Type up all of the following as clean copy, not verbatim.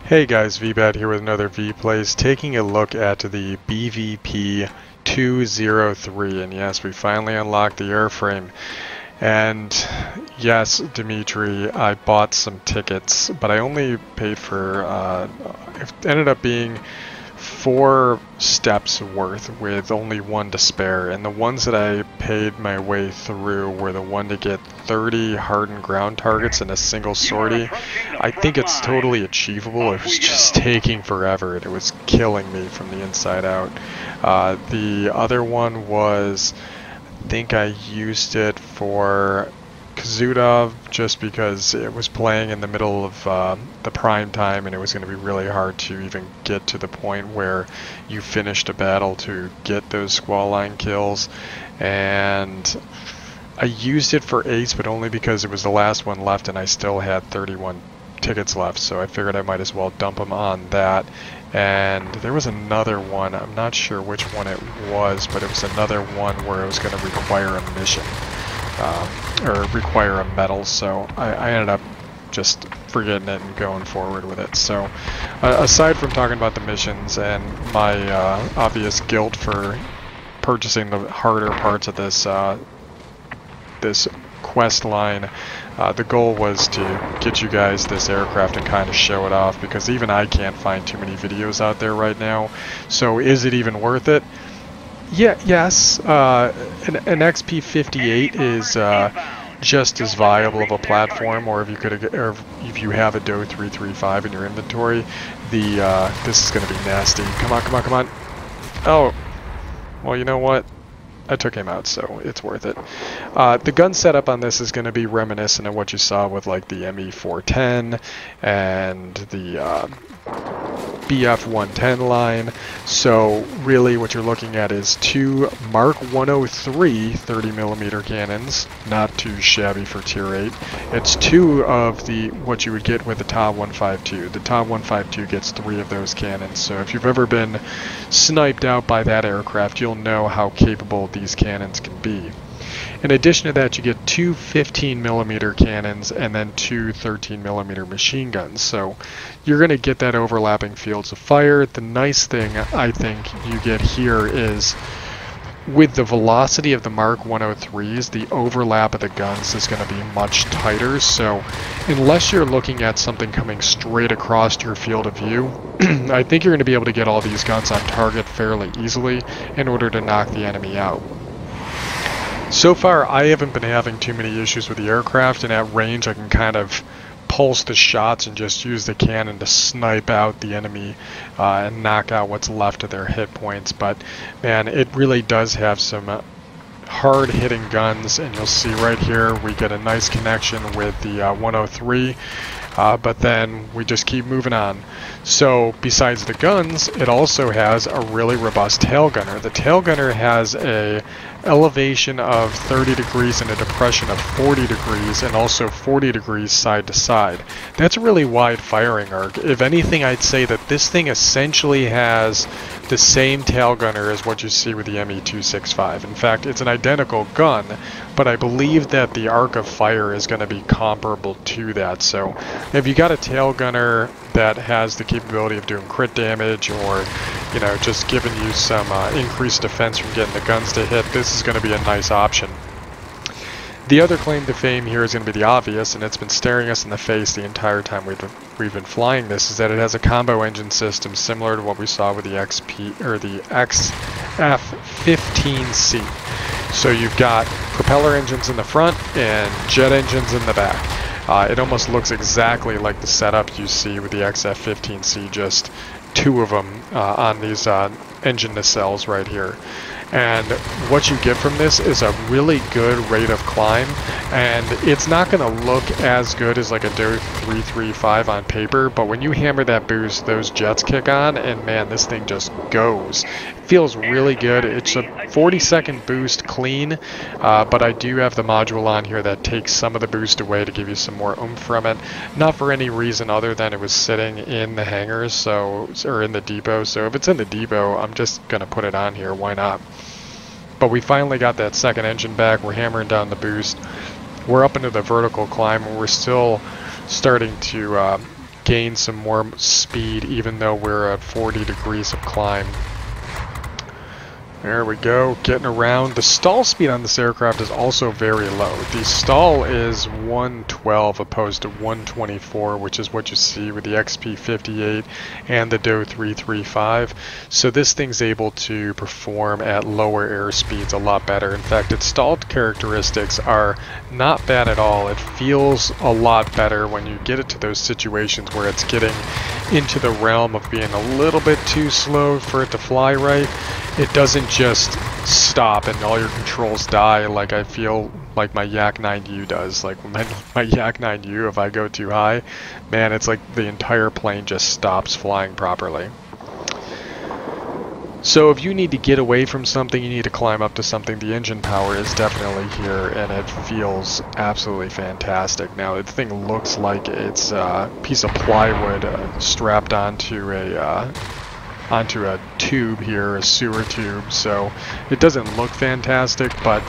Hey guys, Veebat here with another V-Plays, taking a look at the BVP 203, and yes, we finally unlocked the airframe. And yes, Dimitri, I bought some tickets, but I only paid for, it ended up being 4 steps worth with only 1 to spare, and the ones that I paid my way through were the one to get 30 hardened ground targets in a single sortie. I think it's totally achievable. It was just taking forever and it was killing me from the inside out. The other one was, I think I used it for Kazudov just because it was playing in the middle of the prime time and it was going to be really hard to even get to the point where you finished a battle to get those squall line kills. And I used it for Ace, but only because it was the last one left and I still had 31 tickets left, so I figured I might as well dump them on that. And there was another one, I'm not sure which one it was, but it was another one where it was going to require a mission. Or require a medal, so I ended up just forgetting it and going forward with it. So aside from talking about the missions and my obvious guilt for purchasing the harder parts of this this quest line, the goal was to get you guys this aircraft and kind of show it off, because even I can't find too many videos out there right now. So is it even worth it? Yeah, yes, an XP58 is just as viable of a platform, or if you have a DO 335 in your inventory, this is going to be nasty. Come on, come on, come on. Oh, well, you know what? I took him out, so it's worth it. The gun setup on this is going to be reminiscent of what you saw with like the ME410 and the BF110 line. So really what you're looking at is 2 Mark 103 30mm cannons, not too shabby for Tier VIII. It's 2 of what you would get with the TOW 152. The TOW 152 gets 3 of those cannons, so if you've ever been sniped out by that aircraft, you'll know how capable these cannons can be. In addition to that, you get 2 15mm cannons and then 2 13mm machine guns. So you're going to get that overlapping fields of fire. The nice thing I think you get here is with the velocity of the Mark 103s, the overlap of the guns is going to be much tighter. So unless you're looking at something coming straight across your field of view, I think you're going to be able to get all these guns on target fairly easily in order to knock the enemy out. So far, I haven't been having too many issues with the aircraft, and at range I can kind of pulse the shots and just use the cannon to snipe out the enemy and knock out what's left of their hit points. But man, it really does have some hard-hitting guns, and you'll see right here we get a nice connection with the 103. But then we just keep moving on. So besides the guns, it also has a really robust tail gunner. The tail gunner has a elevation of 30 degrees and a depression of 40 degrees, and also 40 degrees side to side. That's a really wide firing arc. If anything, I'd say that this thing essentially has the same tail gunner as what you see with the ME265. In fact, it's an identical gun, but I believe that the arc of fire is going to be comparable to that. So if you got a tail gunner that has the capability of doing crit damage, or you know, just giving you some increased defense from getting the guns to hit, this is going to be a nice option. The other claim to fame here is going to be the obvious, and it's been staring us in the face the entire time we've been flying this, is that it has a combo engine system similar to what we saw with the XF-15C. So you've got propeller engines in the front and jet engines in the back. It almost looks exactly like the setup you see with the XF-15C, just 2 of them on these engine nacelles right here. And what you get from this is a really good rate of climb, and it's not going to look as good as like a DO 335 on paper, but when you hammer that boost, those jets kick on, and man, this thing just goes. It feels really good. It's a 40-second boost clean, but I do have the module on here that takes some of the boost away to give you some more oomph from it. Not for any reason other than it was sitting in the hangars, or in the depot, so if it's in the depot, I'm just going to put it on here. Why not? But we finally got that second engine back. We're hammering down the boost. We're up into the vertical climb, and we're still starting to gain some more speed, even though we're at 40 degrees of climb. There we go, getting around. The stall speed on this aircraft is also very low. The stall is 112 opposed to 124, which is what you see with the XP58 and the DO 335. So this thing's able to perform at lower air speeds a lot better. In fact, its stalled characteristics are not bad at all. It feels a lot better when you get it to those situations where it's getting into the realm of being a little bit too slow for it to fly right. It doesn't just stop and all your controls die like I feel like my Yak 9U does. Like my Yak 9U, if I go too high, man, it's like the entire plane just stops flying properly. So if you need to get away from something, you need to climb up to something, the engine power is definitely here, and it feels absolutely fantastic. Now, the thing looks like it's a piece of plywood strapped onto a tube here, a sewer tube, so it doesn't look fantastic, but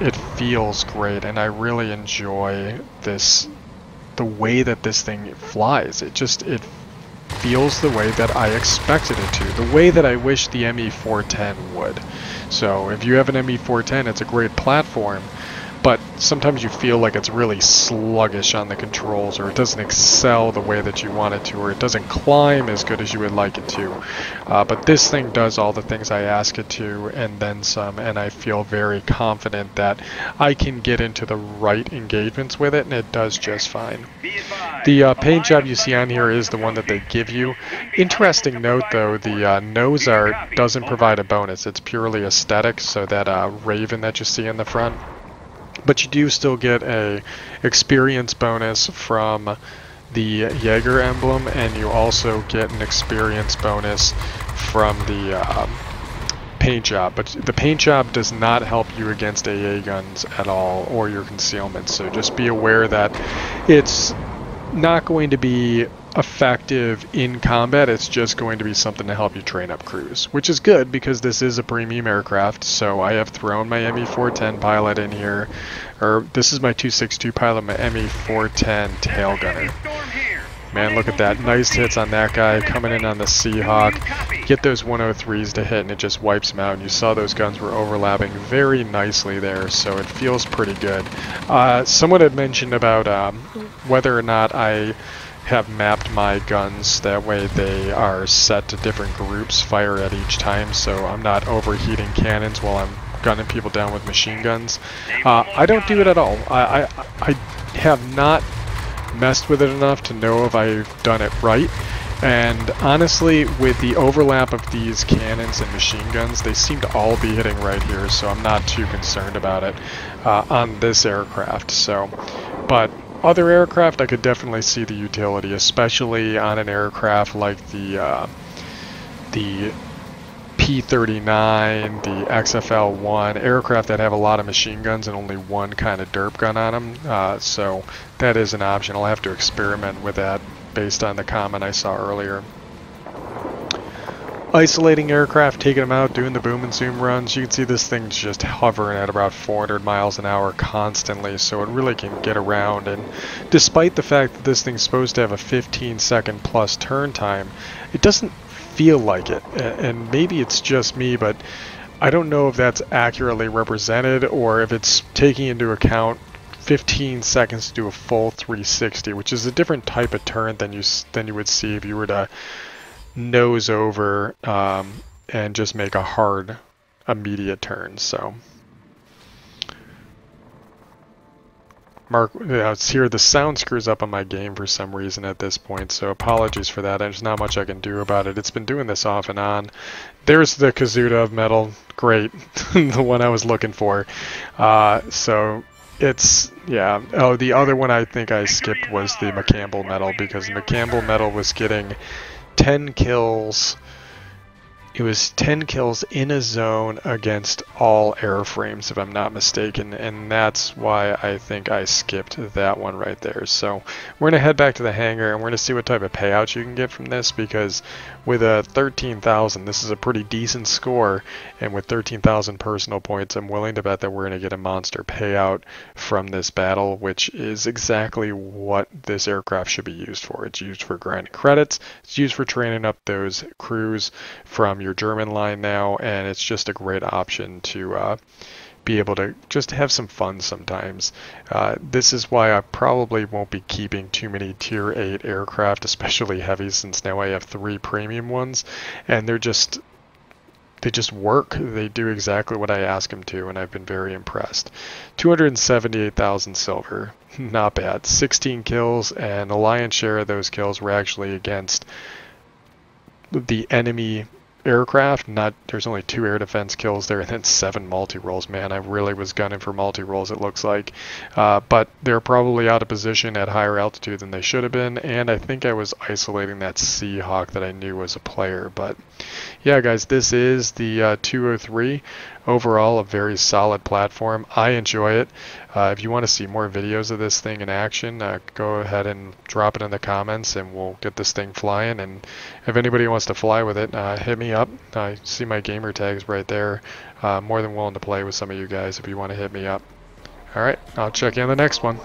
it feels great, and I really enjoy the way that this thing flies. It feels the way that I expected it to, the way that I wish the ME410 would. So if you have an ME410, it's a great platform, but sometimes you feel like it's really sluggish on the controls, or it doesn't excel the way that you want it to, or it doesn't climb as good as you would like it to. But this thing does all the things I ask it to, and then some, and I feel very confident that I can get into the right engagements with it, and it does just fine. The paint job you see on here is the one that they give you. Interesting note though, the nose art doesn't provide a bonus. It's purely aesthetic, so that raven that you see in the front. But you do still get a experience bonus from the Jaeger emblem, and you also get an experience bonus from the paint job. But the paint job does not help you against AA guns at all, or your concealment. So just be aware that it's not going to be effective in combat. It's just going to be something to help you train up crews, which is good because this is a premium aircraft. So I have thrown my ME410 pilot in here, or this is my 262 pilot, my ME410 tail gunner. Man, look at that. Nice hits on that guy coming in on the Seahawk. Get those 103s to hit and it just wipes them out. And you saw those guns were overlapping very nicely there, so it feels pretty good. Someone had mentioned about whether or not I have mapped my guns, that way they are set to different groups, fire at each time, so I'm not overheating cannons while I'm gunning people down with machine guns. I don't do it at all. I have not messed with it enough to know if I've done it right, and honestly, with the overlap of these cannons and machine guns, they seem to all be hitting right here, so I'm not too concerned about it on this aircraft. So, but other aircraft, I could definitely see the utility, especially on an aircraft like the P-39, the XFL-1, aircraft that have a lot of machine guns and only one kind of derp gun on them. So that is an option. I'll have to experiment with that based on the comment I saw earlier. Isolating aircraft, taking them out, doing the boom and zoom runs. You can see this thing's just hovering at about 400 miles an hour constantly, so it really can get around. And despite the fact that this thing's supposed to have a 15-second plus turn time, it doesn't feel like it. And maybe it's just me, but I don't know if that's accurately represented or if it's taking into account 15 seconds to do a full 360, which is a different type of turn than you would see if you were to nose over and just make a hard immediate turn. So Mark, it's here, the sound screws up on my game for some reason at this point, so apologies for that. There's not much I can do about it. It's been doing this off and on. There's the Kazuda of metal, great, the one I was looking for. So it's, yeah. Oh, the other one I think I skipped was the McCampbell medal, because the McCampbell medal was getting 10 kills It was 10 kills in a zone against all airframes, if I'm not mistaken, and that's why I think I skipped that one right there. So we're going to head back to the hangar, and we're going to see what type of payouts you can get from this, because with a 13,000, this is a pretty decent score, and with 13,000 personal points, I'm willing to bet that we're going to get a monster payout from this battle, which is exactly what this aircraft should be used for. It's used for grinding credits, it's used for training up those crews from your German line now, and it's just a great option to be able to just have some fun sometimes. This is why I probably won't be keeping too many Tier 8 aircraft, especially heavy, since now I have 3 premium ones, and they just work. They do exactly what I ask them to, and I've been very impressed. 278,000 silver, not bad. 16 kills, and the lion's share of those kills were actually against the enemy aircraft. There's only 2 air defense kills there, and then 7 multi-rolls. Man, I really was gunning for multi-rolls, it looks like. But they're probably out of position at higher altitude than they should have been, and I think I was isolating that Seahawk that I knew was a player. But yeah, guys, this is the 203. Overall, a very solid platform. I enjoy it. If you want to see more videos of this thing in action, go ahead and drop it in the comments, and we'll get this thing flying. And if anybody wants to fly with it, hit me up. I see my gamer tags right there. More than willing to play with some of you guys if you want to hit me up. Alright, I'll check you on the next one.